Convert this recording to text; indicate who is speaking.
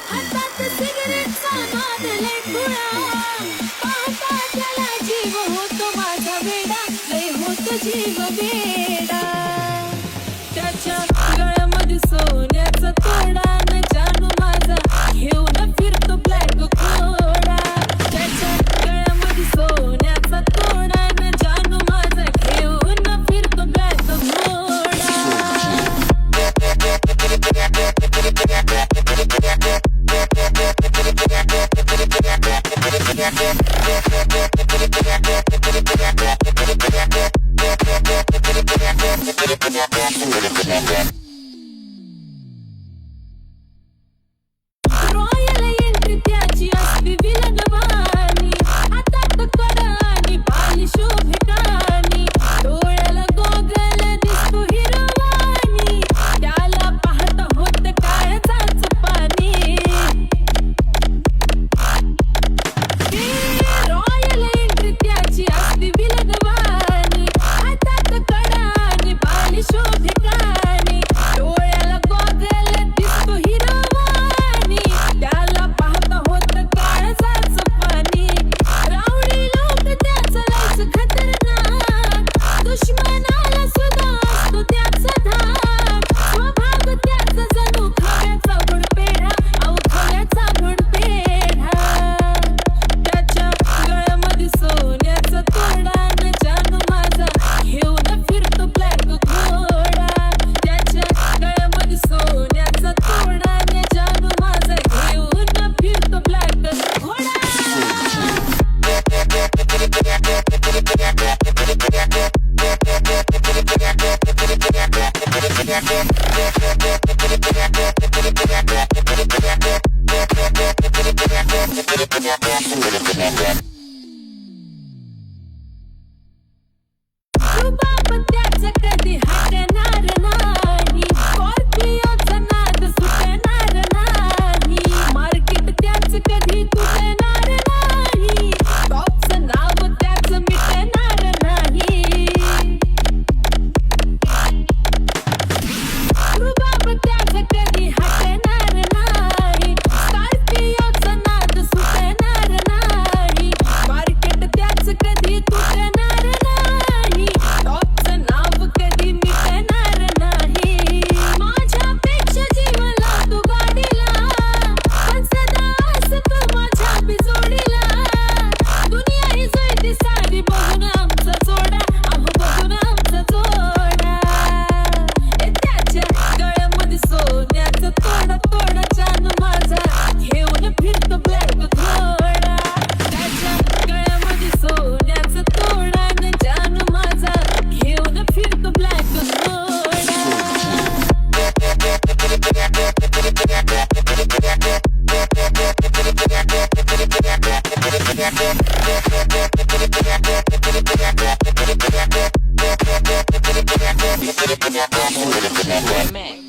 Speaker 1: हातात सिगरेटचा नाद लय खुळा, पाहता त्याला जीव होतो माझा वेडा, लय होतो जीव वेडा. त्याच्या गळ्यामध्ये सोन्याचा तोडा, न जानू माझा घेऊन फिरतो ब्लॅक घोडा. त्याच्या गळ्यामध्ये सोन्याचा तोडा, न जानू माझा घेऊन फिरतो ब्लॅक घोडा. रॉयल एंट्री त्याची असली विलगवानी, हातात कडा आणि बाली शोभिकानी, डोळ्याला गोगल दिसतो हिरवानी, त्याला पाहता होत काळजाच पाणी. रॉयल एंट्री त्याची असली विलगवानी, हातात कडा आणि बाली शोभिकानी, डोळ्याला गोगल दिसतो हिरवानी, त्याला पाहता होत काळजाच पाणी. रावडी लोक त्याचं लयच खतरनाक, दुश्मनाला सुद्धा असतो त्याचा धाक. स्वभाव त्याचा जणू खव्याचा गुडपेढा, अहो खव्याचा गुडपेढा. त्याच्या गळ्यामध्ये सोन्याचा तोडा, न जानू माझा घेऊन फिरतो ब्लॅक घोडा. त्याच्या गळ्यामध्ये सोन्याचा तोडा, न जानू माझा घेऊन फिरतो ब्लॅक घोडा. रुबाब त्याचा कधी हटणार नाही, स्कॉर्पिओचा नाद सुटणार नाही, मार्केट त्याचं कधी तुटणार नाही, टॉपचं नाव त्याचं मिटणार नाही. रुबाब त्याचा कधी हटणार नाही, स्कॉर्पिओचा नाद सुटणार नाही, मार्केट त्याचं कधी तुटणार नाही, टॉपचं नाव कधी मिटणार नाही. माझ्यापेक्षा जीव लावतो गाडीला, पण सदा असतो माझ्या बिजोडीला. दुनिया ही जुळती सारी बघून आमचा जोडा, अहो बघून आमचा जोडा. त्याच्या गळ्यामध्ये सोन्याचा तोडा, तोडा जानू माझा घेऊन फिरतो ब्लॅक घोडा. त्याच्या गळ्यामध्ये सोन्याचा तोडा, न जानू माझा घेऊन फिरतो ब्लॅक घोडा.
Speaker 2: Mac.